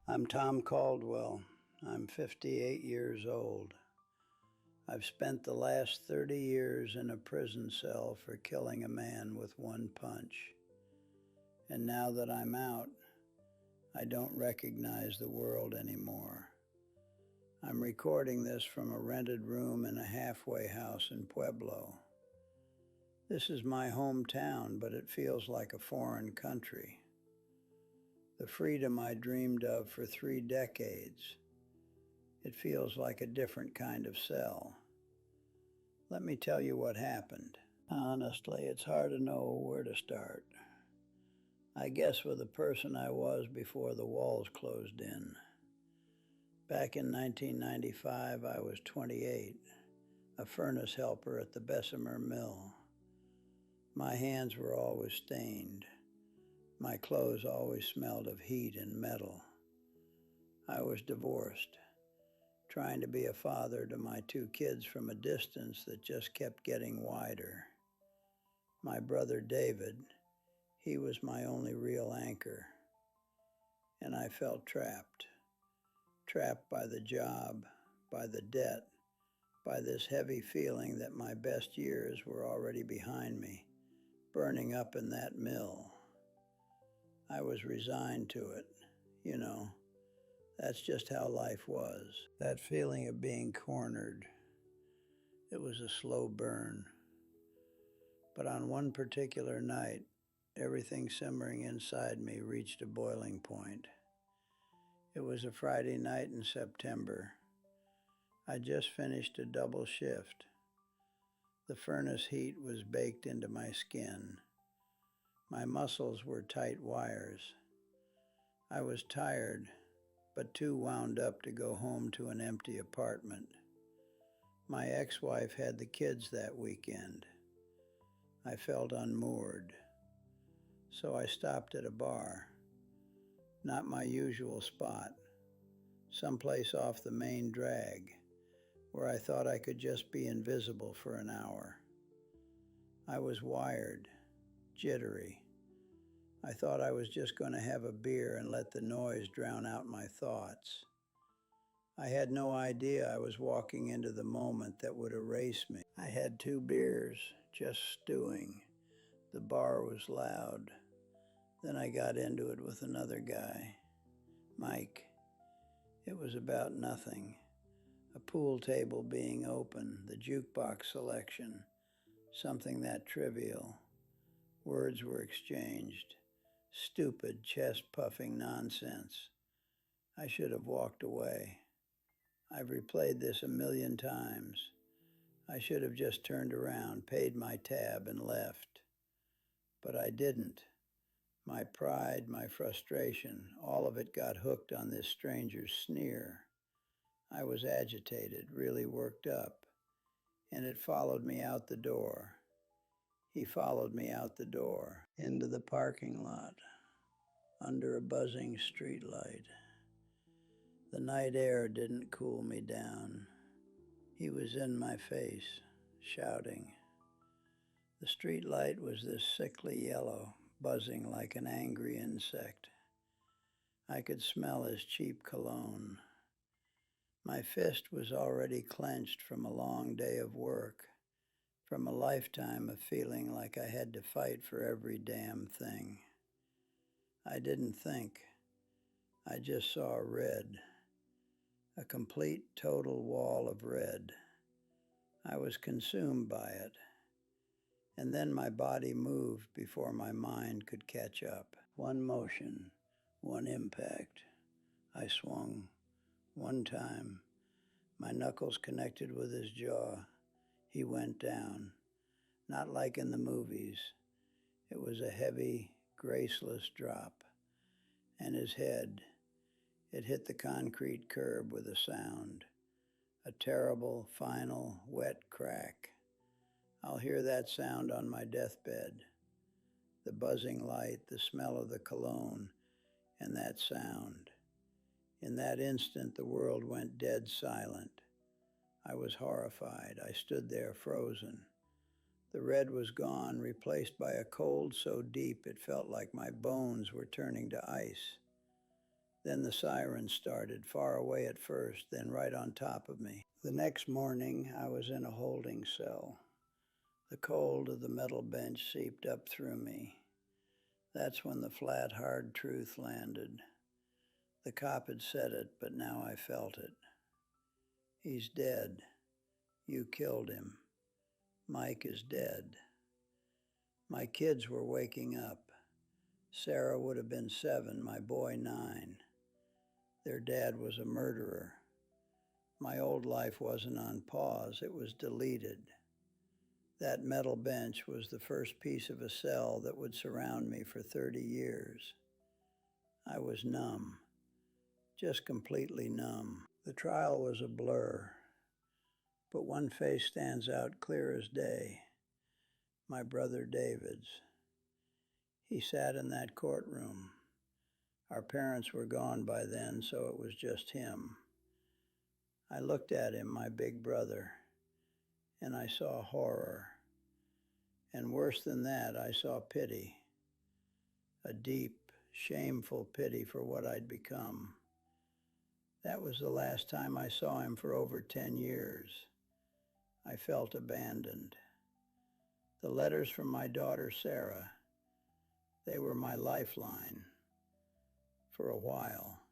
I'm Tom Caldwell. I'm 58 years old. I've spent the last 30 years in a prison cell for killing a man with one punch. And now that I'm out, I don't recognize the world anymore. I'm recording this from a rented room in a halfway house in Pueblo. This is my hometown, but it feels like a foreign country. The freedom I dreamed of for 3 decades. It feels like a different kind of cell. Let me tell you what happened. Honestly, it's hard to know where to start. I guess with the person I was before the walls closed in. Back in 1995, I was 28, a furnace helper at the Bessemer Mill. My hands were always stained. My clothes always smelled of heat and metal. I was divorced, trying to be a father to my 2 kids from a distance that just kept getting wider. My brother David, he was my only real anchor. And I felt trapped by the job, by the debt, by this heavy feeling that my best years were already behind me, burning up in that mill. I was resigned to it, That's just how life was. That feeling of being cornered. It was a slow burn. But on one particular night, everything simmering inside me reached a boiling point. It was a Friday night in September. I just finished a double shift. The furnace heat was baked into my skin. My muscles were tight wires. I was tired, but too wound up to go home to an empty apartment. My ex-wife had the kids that weekend. I felt unmoored. So I stopped at a bar. Not my usual spot. Someplace off the main drag, where I thought I could just be invisible for an hour. I was wired, jittery. I thought I was just going to have a beer and let the noise drown out my thoughts. I had no idea I was walking into the moment that would erase me. I had 2 beers, just stewing. The bar was loud. Then I got into it with another guy, Mike. It was about nothing. A pool table being open, the jukebox selection, something that trivial. Words were exchanged. Stupid, chest-puffing nonsense. I should have walked away. I've replayed this a million times. I should have just turned around, paid my tab, and left. But I didn't. My pride, my frustration, all of it got hooked on this stranger's sneer. I was agitated, really worked up, and it followed me out the door. He followed me out the door, into the parking lot, under a buzzing streetlight. The night air didn't cool me down. He was in my face, shouting. The streetlight was this sickly yellow, buzzing like an angry insect. I could smell his cheap cologne. My fist was already clenched from a long day of work, from a lifetime of feeling like I had to fight for every damn thing. I didn't think. I just saw red. A complete, total wall of red. I was consumed by it. And then my body moved before my mind could catch up. One motion, one impact. I swung. One time. My knuckles connected with his jaw. He went down. Not like in the movies. It was a heavy, graceless drop. And his head, it hit the concrete curb with a sound. A terrible, final, wet crack. I'll hear that sound on my deathbed. The buzzing light, the smell of the cologne, and that sound. In that instant, the world went dead silent. I was horrified. I stood there frozen. The red was gone, replaced by a cold so deep it felt like my bones were turning to ice. Then the siren started, far away at first, then right on top of me. The next morning, I was in a holding cell. The cold of the metal bench seeped up through me. That's when the flat, hard truth landed. The cop had said it, but now I felt it. He's dead. You killed him. Mike is dead. My kids were waking up. Sarah would have been 7, my boy 9. Their dad was a murderer. My old life wasn't on pause, it was deleted. That metal bench was the first piece of a cell that would surround me for 30 years. I was numb, just completely numb. The trial was a blur, but one face stands out clear as day. My brother David's. He sat in that courtroom. Our parents were gone by then, so it was just him. I looked at him, my big brother, and I saw horror. And worse than that, I saw pity. A deep, shameful pity for what I'd become. That was the last time I saw him for over 10 years. I felt abandoned. The letters from my daughter Sarah, they were my lifeline for a while.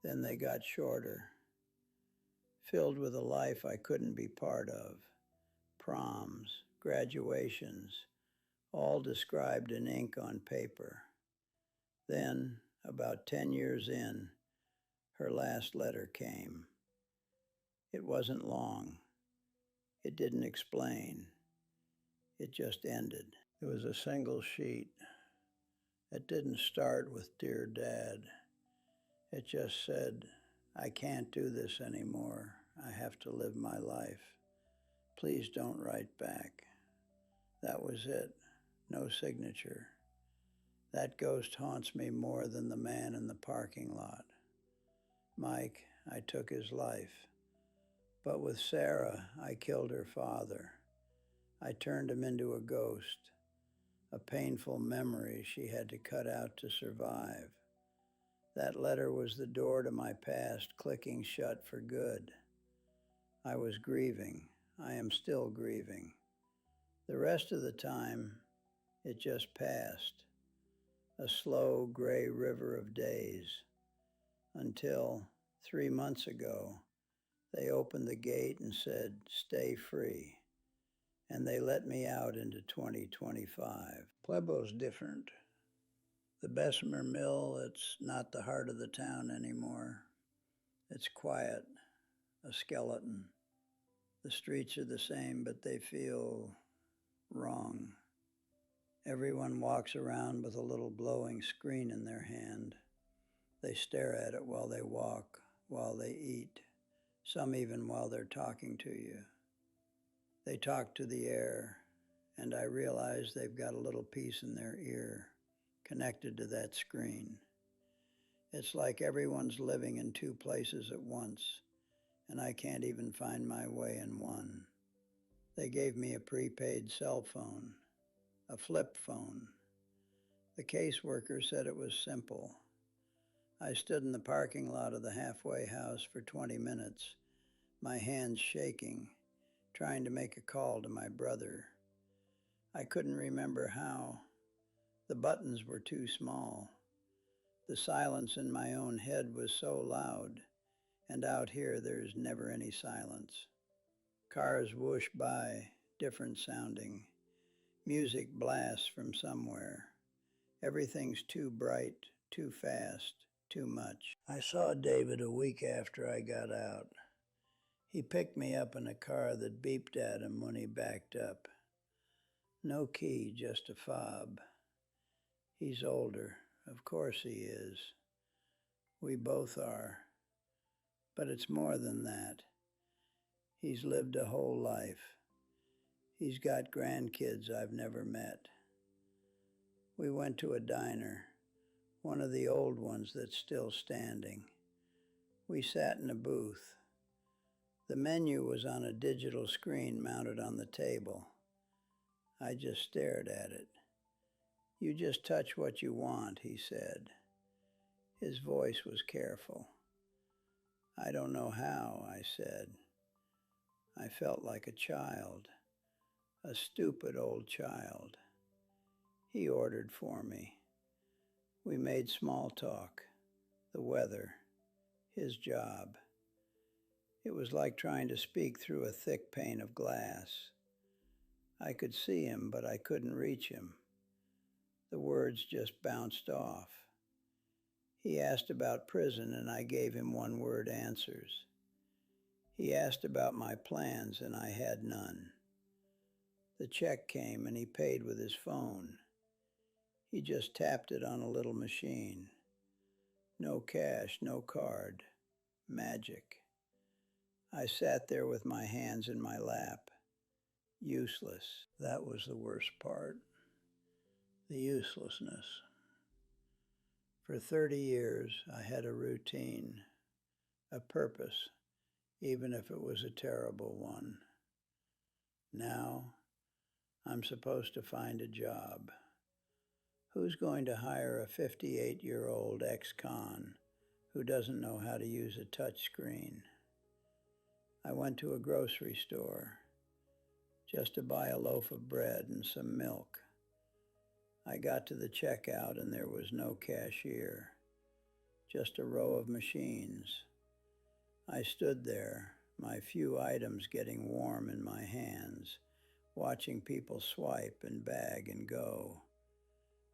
Then they got shorter, filled with a life I couldn't be part of. Proms, graduations, all described in ink on paper. Then, about 10 years in, her last letter came. It wasn't long. It didn't explain. It just ended. It was a single sheet. It didn't start with "Dear Dad." It just said, "I can't do this anymore. I have to live my life. Please don't write back." That was it. No signature. That ghost haunts me more than the man in the parking lot. Mike, I took his life. But with Sarah, I killed her father. I turned him into a ghost, a painful memory she had to cut out to survive. That letter was the door to my past clicking shut for good. I was grieving. I am still grieving. The rest of the time, it just passed, a slow gray river of days, until 3 months ago, they opened the gate and said, "Stay free." And they let me out into 2025. Pueblo's different. The Bessemer Mill, it's not the heart of the town anymore. It's quiet, a skeleton. The streets are the same, but they feel wrong. Everyone walks around with a little glowing screen in their hand. They stare at it while they walk, while they eat, some even while they're talking to you. They talk to the air, and I realize they've got a little piece in their ear connected to that screen. It's like everyone's living in 2 places at once, and I can't even find my way in one. They gave me a prepaid cell phone, a flip phone. The caseworker said it was simple. I stood in the parking lot of the halfway house for 20 minutes, my hands shaking, trying to make a call to my brother. I couldn't remember how. The buttons were too small. The silence in my own head was so loud, and out here there's never any silence. Cars whoosh by, different sounding. Music blasts from somewhere. Everything's too bright, too fast, too much. I saw David a week after I got out. He picked me up in a car that beeped at him when he backed up. No key, just a fob. He's older. Of course he is. We both are. But it's more than that. He's lived a whole life. He's got grandkids I've never met. We went to a diner, one of the old ones that's still standing. We sat in a booth. The menu was on a digital screen mounted on the table. I just stared at it. "You just touch what you want," he said. His voice was careful. "I don't know how," I said. I felt like a child, a stupid old child. He ordered for me. We made small talk, the weather, his job. It was like trying to speak through a thick pane of glass. I could see him, but I couldn't reach him. The words just bounced off. He asked about prison, and I gave him one-word answers. He asked about my plans, and I had none. The check came, and he paid with his phone. He just tapped it on a little machine. No cash, no card. Magic. I sat there with my hands in my lap. Useless. That was the worst part. The uselessness. For 30 years, I had a routine, a purpose, even if it was a terrible one. Now, I'm supposed to find a job. Who's going to hire a 58-year-old ex-con who doesn't know how to use a touch screen? I went to a grocery store just to buy a loaf of bread and some milk. I got to the checkout and there was no cashier, just a row of machines. I stood there, my few items getting warm in my hands, watching people swipe and bag and go.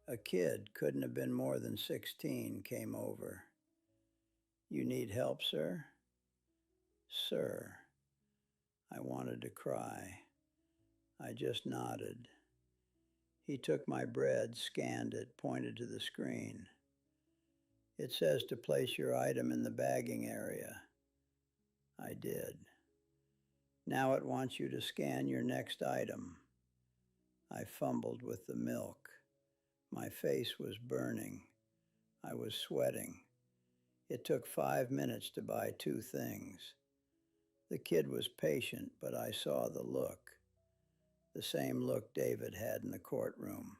A kid, couldn't have been more than 16, came over. "You need help, sir?" "Sir." I wanted to cry. I just nodded. He took my bread, scanned it, pointed to the screen. "It says to place your item in the bagging area." I did. "Now it wants you to scan your next item." I fumbled with the milk. My face was burning. I was sweating. It took 5 minutes to buy 2 things. The kid was patient, but I saw the look. The same look David had in the courtroom.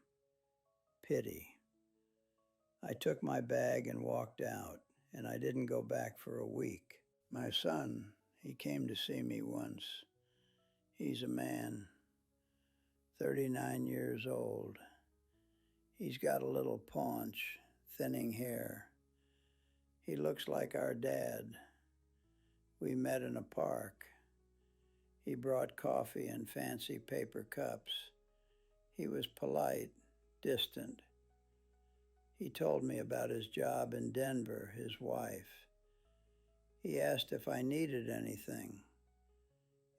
Pity. I took my bag and walked out, and I didn't go back for a week. My son, he came to see me once. He's a man, 39 years old. He's got a little paunch, thinning hair. He looks like our dad. We met in a park. He brought coffee in fancy paper cups. He was polite, distant. He told me about his job in Denver, his wife. He asked if I needed anything.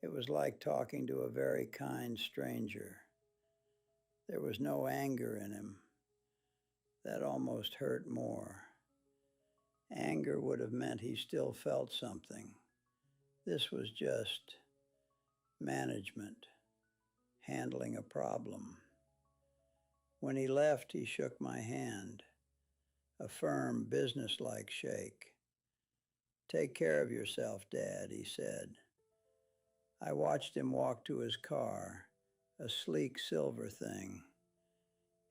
It was like talking to a very kind stranger. There was no anger in him. That almost hurt more. Anger would have meant he still felt something. This was just management, handling a problem. When he left, he shook my hand, a firm, businesslike shake. "Take care of yourself, Dad," he said. I watched him walk to his car, a sleek silver thing,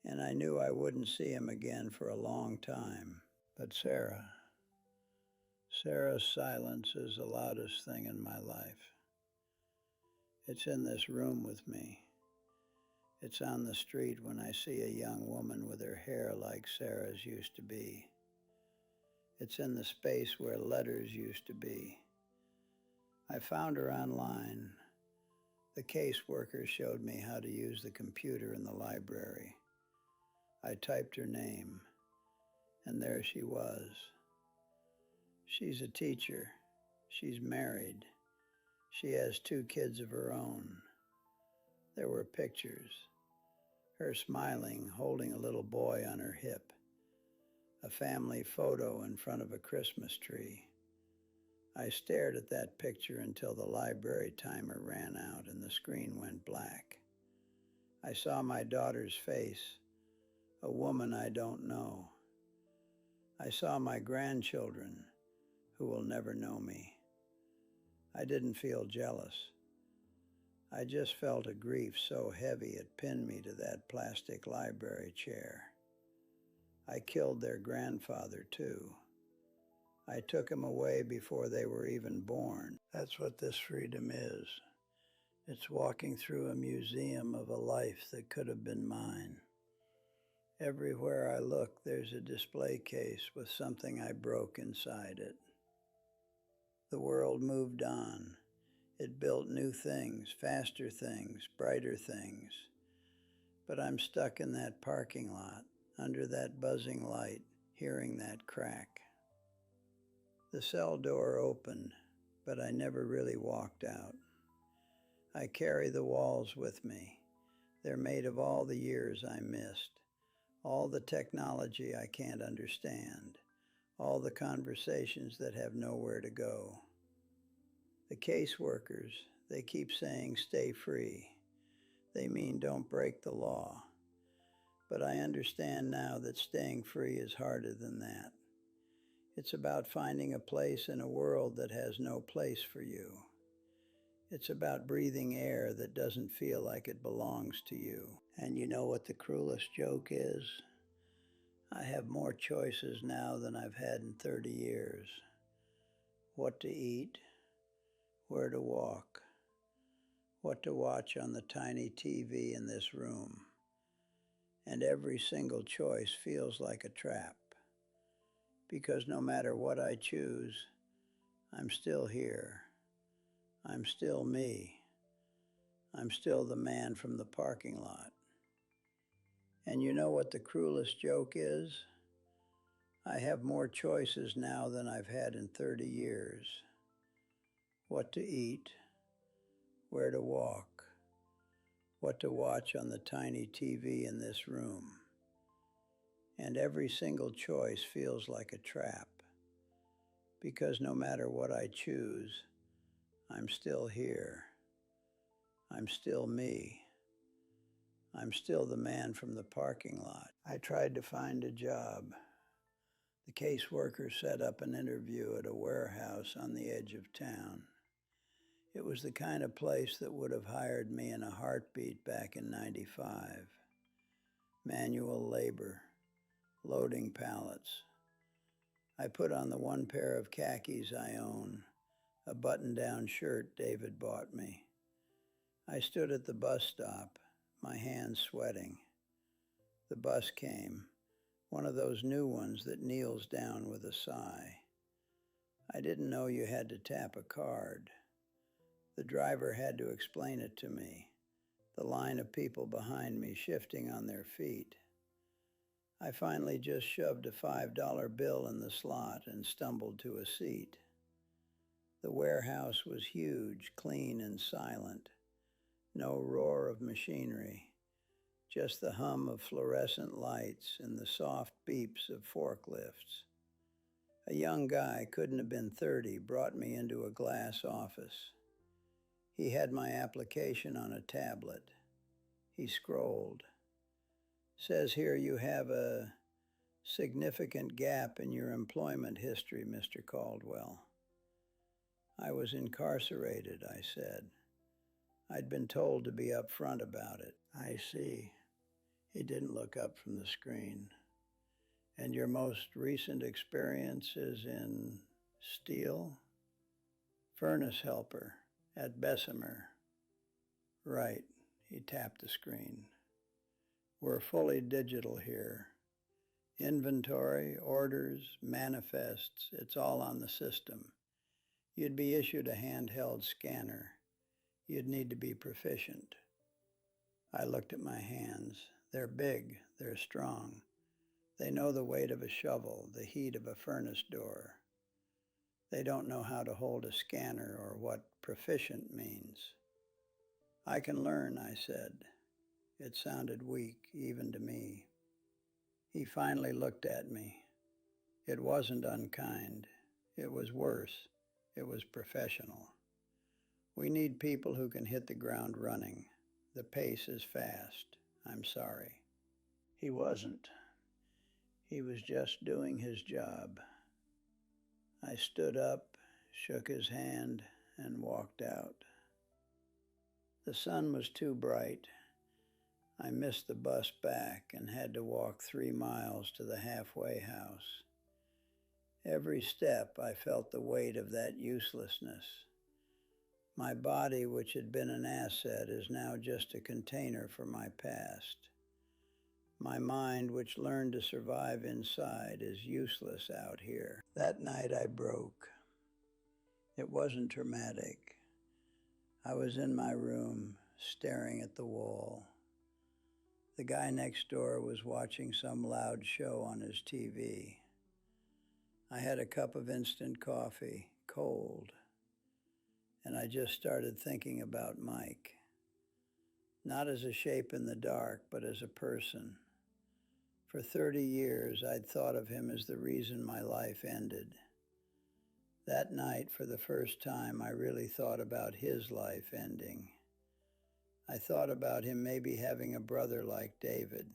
and I knew I wouldn't see him again for a long time. But Sarah's silence is the loudest thing in my life. It's in this room with me. It's on the street when I see a young woman with her hair like Sarah's used to be. It's in the space where letters used to be. I found her online. The caseworker showed me how to use the computer in the library. I typed her name, and there she was. She's a teacher. She's married. She has 2 kids of her own. There were pictures. Her smiling, holding a little boy on her hip. A family photo in front of a Christmas tree. I stared at that picture until the library timer ran out and the screen went black. I saw my daughter's face, a woman I don't know. I saw my grandchildren, who will never know me. I didn't feel jealous. I just felt a grief so heavy it pinned me to that plastic library chair. I killed their grandfather too. I took them away before they were even born. That's what this freedom is. It's walking through a museum of a life that could have been mine. Everywhere I look, there's a display case with something I broke inside it. The world moved on. It built new things, faster things, brighter things. But I'm stuck in that parking lot, under that buzzing light, hearing that crack. The cell door opened, but I never really walked out. I carry the walls with me. They're made of all the years I missed, all the technology I can't understand, all the conversations that have nowhere to go. The caseworkers, they keep saying stay free. They mean don't break the law. But I understand now that staying free is harder than that. It's about finding a place in a world that has no place for you. It's about breathing air that doesn't feel like it belongs to you. And you know what the cruelest joke is? I have more choices now than I've had in 30 years. What to eat, where to walk, what to watch on the tiny TV in this room. And every single choice feels like a trap. Because no matter what I choose, I'm still here. I'm still me. I'm still the man from the parking lot. And you know what the cruelest joke is? I have more choices now than I've had in 30 years. What to eat, where to walk, what to watch on the tiny TV in this room. And every single choice feels like a trap. Because no matter what I choose, I'm still here. I'm still me. I'm still the man from the parking lot. I tried to find a job. The caseworker set up an interview at a warehouse on the edge of town. It was the kind of place that would have hired me in a heartbeat back in '95. Manual labor, loading pallets. I put on the one pair of khakis I own, a button-down shirt David bought me. I stood at the bus stop, my hands sweating. The bus came, one of those new ones that kneels down with a sigh. I didn't know you had to tap a card. The driver had to explain it to me, the line of people behind me shifting on their feet. I finally just shoved a $5 bill in the slot and stumbled to a seat. The warehouse was huge, clean, and silent. No roar of machinery, just the hum of fluorescent lights and the soft beeps of forklifts. A young guy, couldn't have been 30, brought me into a glass office. He had my application on a tablet. He scrolled. Says here you have a significant gap in your employment history, Mr. Caldwell. I was incarcerated, I said. I'd been told to be upfront about it. I see. He didn't look up from the screen. And your most recent experience is in steel? Furnace helper at Bessemer. Right, he tapped the screen. We're fully digital here. Inventory, orders, manifests, it's all on the system. You'd be issued a handheld scanner. You'd need to be proficient. I looked at my hands. They're big, they're strong. They know the weight of a shovel, the heat of a furnace door. They don't know how to hold a scanner or what proficient means. I can learn, I said. It sounded weak, even to me. He finally looked at me. It wasn't unkind. It was worse. It was professional. We need people who can hit the ground running. The pace is fast. I'm sorry. He wasn't. He was just doing his job. I stood up, shook his hand, and walked out. The sun was too bright. I missed the bus back and had to walk 3 miles to the halfway house. Every step I felt the weight of that uselessness. My body, which had been an asset, is now just a container for my past. My mind, which learned to survive inside, is useless out here. That night I broke. It wasn't traumatic. I was in my room, staring at the wall. The guy next door was watching some loud show on his TV. I had a cup of instant coffee, cold, and I just started thinking about Mike. Not as a shape in the dark, but as a person. For 30 years, I'd thought of him as the reason my life ended. That night, for the first time, I really thought about his life ending. I thought about him maybe having a brother like David,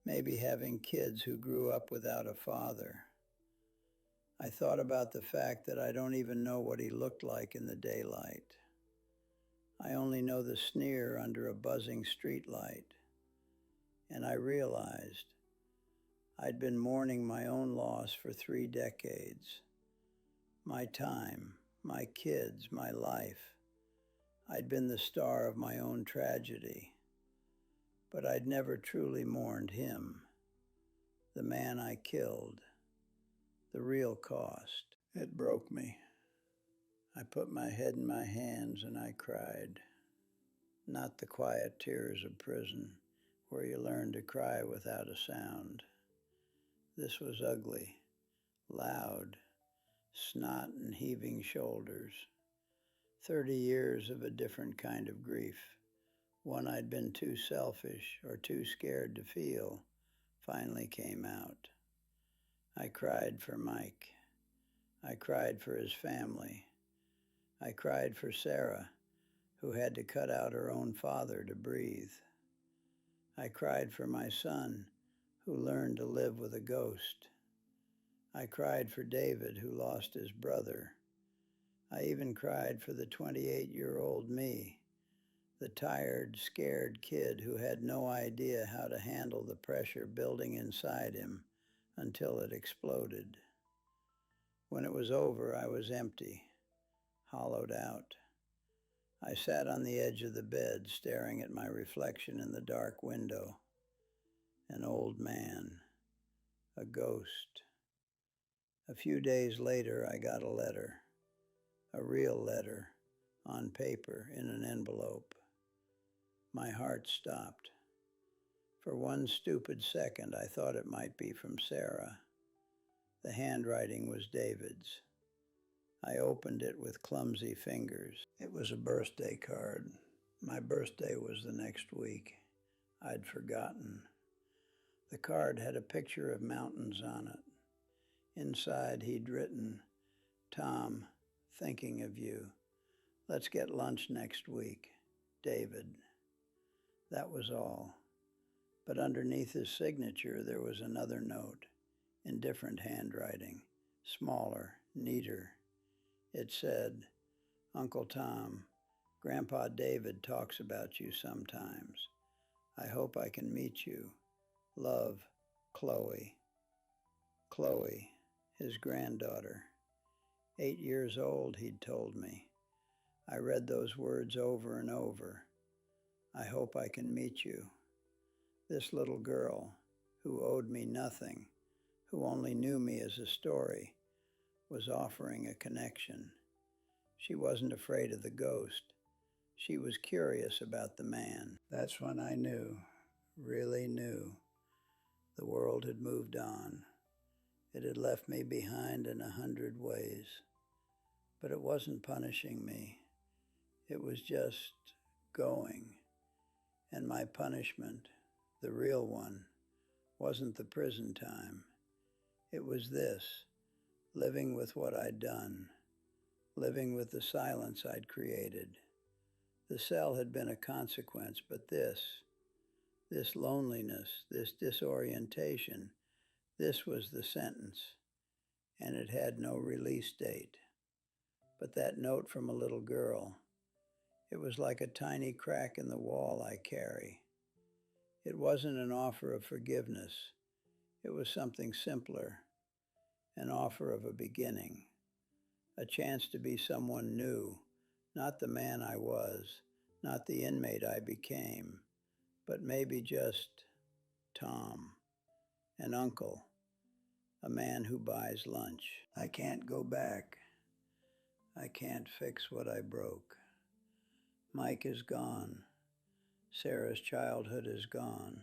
maybe having kids who grew up without a father. I thought about the fact that I don't even know what he looked like in the daylight. I only know the sneer under a buzzing streetlight. And I realized I'd been mourning my own loss for 3 decades. My time, my kids, my life. I'd been the star of my own tragedy. But I'd never truly mourned him, the man I killed, the real cost. It broke me. I put my head in my hands and I cried. Not the quiet tears of prison, where you learn to cry without a sound. This was ugly, loud, snot and heaving shoulders. 30 years of a different kind of grief, one I'd been too selfish or too scared to feel, finally came out. I cried for Mike. I cried for his family. I cried for Sarah, who had to cut out her own father to breathe. I cried for my son, who learned to live with a ghost. I cried for David, who lost his brother. I even cried for the 28-year-old me, the tired, scared kid who had no idea how to handle the pressure building inside him until it exploded. When it was over, I was empty, hollowed out. I sat on the edge of the bed, staring at my reflection in the dark window. An old man, a ghost. A few days later, I got a letter, a real letter, on paper in an envelope. My heart stopped. For one stupid second, I thought it might be from Sarah. The handwriting was David's. I opened it with clumsy fingers. It was a birthday card. My birthday was the next week. I'd forgotten. The card had a picture of mountains on it. Inside, he'd written, "Tom, thinking of you. Let's get lunch next week. David." That was all. But underneath his signature, there was another note, in different handwriting, smaller, neater. It said, "Uncle Tom, Grandpa David talks about you sometimes. I hope I can meet you. Love, Chloe." Chloe, his granddaughter. 8 years old, he'd told me. I read those words over and over. I hope I can meet you. This little girl, who owed me nothing, who only knew me as a story, was offering a connection. She wasn't afraid of the ghost. She was curious about the man. That's when I knew, really knew, the world had moved on. It had left me behind in 100 ways. But it wasn't punishing me. It was just going. And my punishment, the real one, wasn't the prison time. It was this, living with what I'd done, living with the silence I'd created. The cell had been a consequence, but this loneliness, this disorientation, this was the sentence, and it had no release date. But that note from a little girl, it was like a tiny crack in the wall I carry. It wasn't an offer of forgiveness. It was something simpler. an offer of a beginning, a chance to be someone new, not the man I was, not the inmate I became, but maybe just Tom, an uncle, a man who buys lunch. I can't go back. I can't fix what I broke. Mike is gone. Sarah's childhood is gone.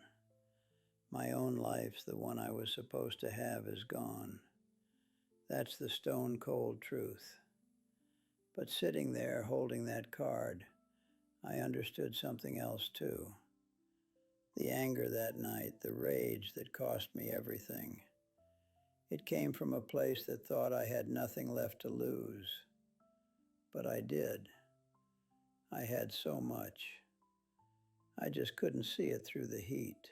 My own life, the one I was supposed to have, is gone. That's the stone cold truth. But sitting there holding that card, I understood something else too. The anger that night, the rage that cost me everything. It came from a place that thought I had nothing left to lose. But I did. I had so much. I just couldn't see it through the heat.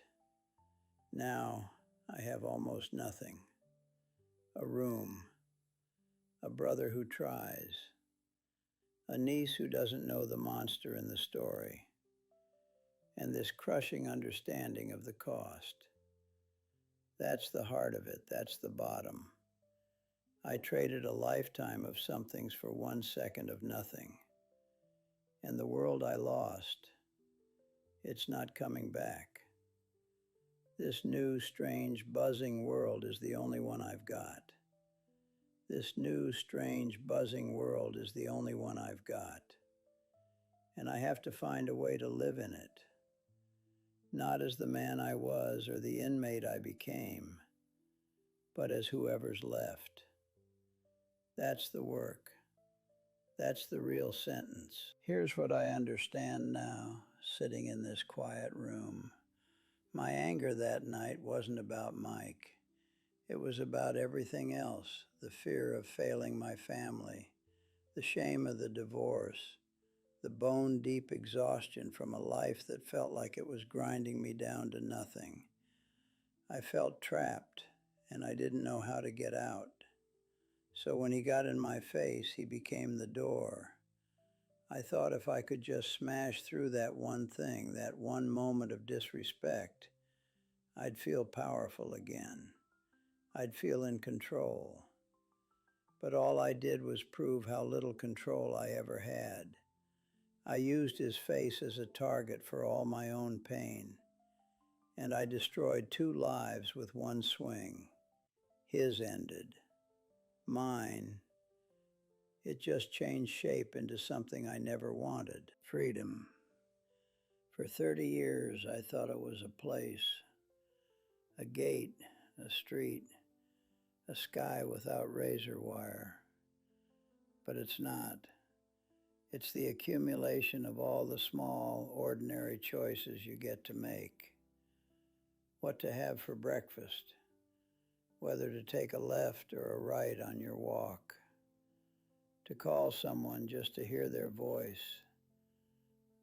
Now I have almost nothing. A room, a brother who tries, a niece who doesn't know the monster in the story, and this crushing understanding of the cost. That's the heart of it. That's the bottom. I traded a lifetime of somethings for 1 second of nothing. And the world I lost, it's not coming back. This new, strange, buzzing world is the only one I've got. This new, strange, buzzing world is the only one I've got. And I have to find a way to live in it. Not as the man I was or the inmate I became, but as whoever's left. That's the work. That's the real sentence. Here's what I understand now, sitting in this quiet room. My anger that night wasn't about Mike. It was about everything else, the fear of failing my family, the shame of the divorce, the bone-deep exhaustion from a life that felt like it was grinding me down to nothing. I felt trapped, and I didn't know how to get out. So when he got in my face, he became the door. I thought if I could just smash through that one thing, that one moment of disrespect, I'd feel powerful again. I'd feel in control. But all I did was prove how little control I ever had. I used his face as a target for all my own pain, and I destroyed 2 lives with one swing. His ended. Mine, it just changed shape into something I never wanted. Freedom. For 30 years, I thought it was a place, a gate, a street, a sky without razor wire. But it's not. It's the accumulation of all the small, ordinary choices you get to make. What to have for breakfast, whether to take a left or a right on your walk, to call someone just to hear their voice,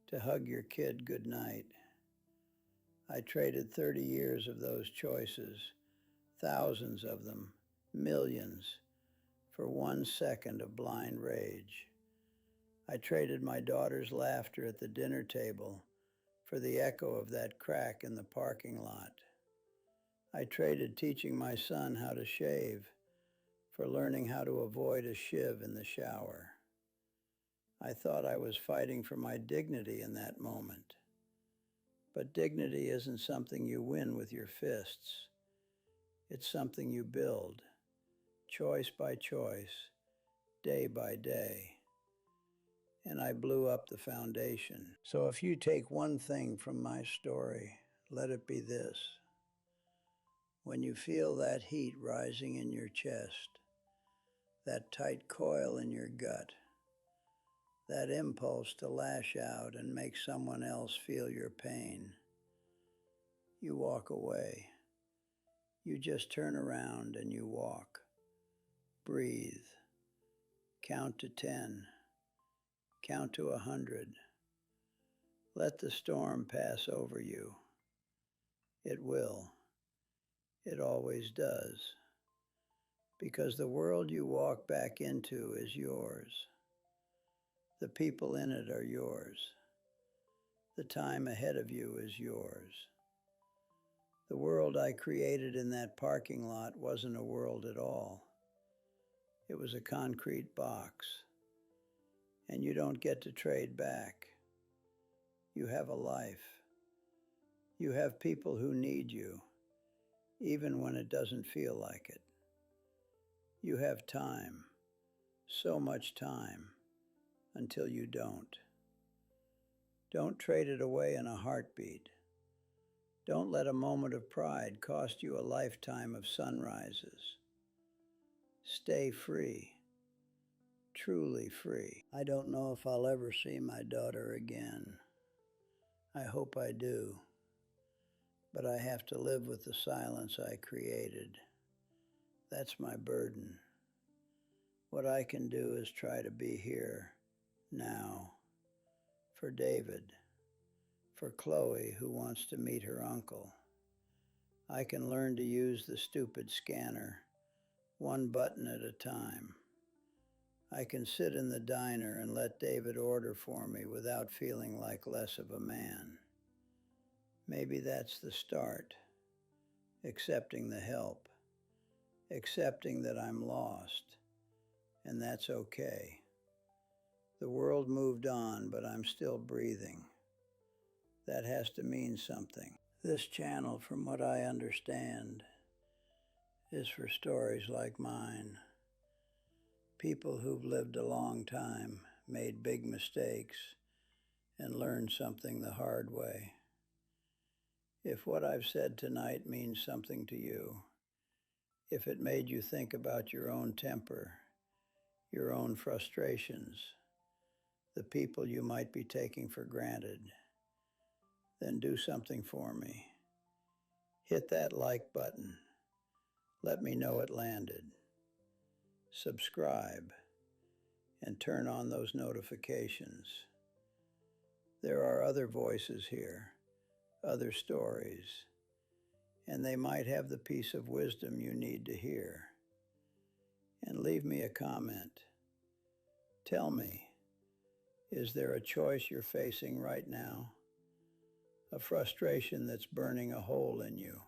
to hug your kid goodnight. I traded 30 years of those choices, thousands of them, millions, for 1 second of blind rage. I traded my daughter's laughter at the dinner table for the echo of that crack in the parking lot. I traded teaching my son how to shave for learning how to avoid a shiv in the shower. I thought I was fighting for my dignity in that moment. But dignity isn't something you win with your fists. It's something you build, choice by choice, day by day. And I blew up the foundation. So if you take one thing from my story, let it be this. When you feel that heat rising in your chest, that tight coil in your gut, that impulse to lash out and make someone else feel your pain, you walk away. You just turn around and you walk. Breathe. Count to 10. Count to 100. Let the storm pass over you. It will. It always does. Because the world you walk back into is yours. The people in it are yours. The time ahead of you is yours. The world I created in that parking lot wasn't a world at all. It was a concrete box, and you don't get to trade back. You have a life. You have people who need you, even when it doesn't feel like it. You have time, so much time, until you don't. Don't trade it away in a heartbeat. Don't let a moment of pride cost you a lifetime of sunrises. Stay free, truly free. I don't know if I'll ever see my daughter again. I hope I do, but I have to live with the silence I created. That's my burden. What I can do is try to be here, now, for David, for Chloe, who wants to meet her uncle. I can learn to use the stupid scanner, one button at a time. I can sit in the diner and let David order for me without feeling like less of a man. Maybe that's the start, accepting the help, accepting that I'm lost, and that's okay. The world moved on, but I'm still breathing. That has to mean something. This channel, from what I understand, is for stories like mine. People who've lived a long time, made big mistakes, and learned something the hard way. If what I've said tonight means something to you, if it made you think about your own temper, your own frustrations, the people you might be taking for granted, then do something for me. Hit that like button. Let me know it landed. Subscribe and turn on those notifications. There are other voices here, other stories, and they might have the piece of wisdom you need to hear. And leave me a comment. Tell me, is there a choice you're facing right now? A frustration that's burning a hole in you?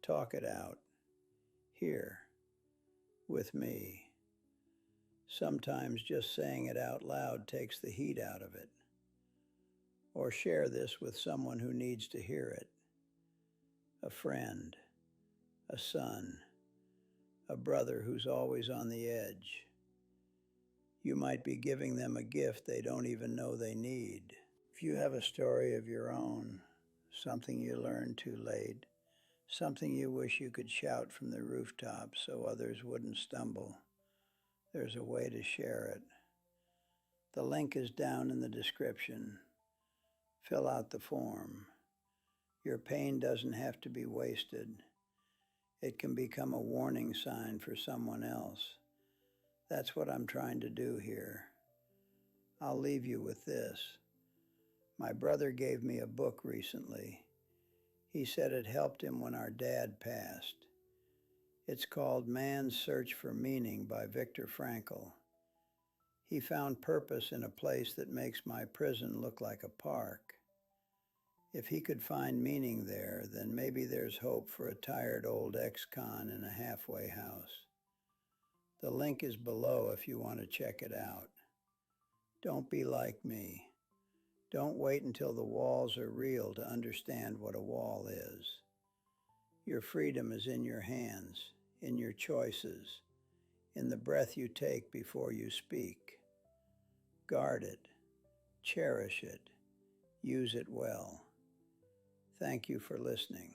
Talk it out, here, with me. Sometimes just saying it out loud takes the heat out of it. Or share this with someone who needs to hear it. A friend, a son, a brother who's always on the edge. You might be giving them a gift they don't even know they need. If you have a story of your own, something you learned too late, something you wish you could shout from the rooftops so others wouldn't stumble, there's a way to share it. The link is down in the description. Fill out the form. Your pain doesn't have to be wasted. It can become a warning sign for someone else. That's what I'm trying to do here. I'll leave you with this. My brother gave me a book recently. He said it helped him when our dad passed. It's called Man's Search for Meaning by Viktor Frankl. He found purpose in a place that makes my prison look like a park. If he could find meaning there, then maybe there's hope for a tired old ex-con in a halfway house. The link is below if you want to check it out. Don't be like me. Don't wait until the walls are real to understand what a wall is. Your freedom is in your hands, in your choices, in the breath you take before you speak. Guard it, cherish it, use it well. Thank you for listening.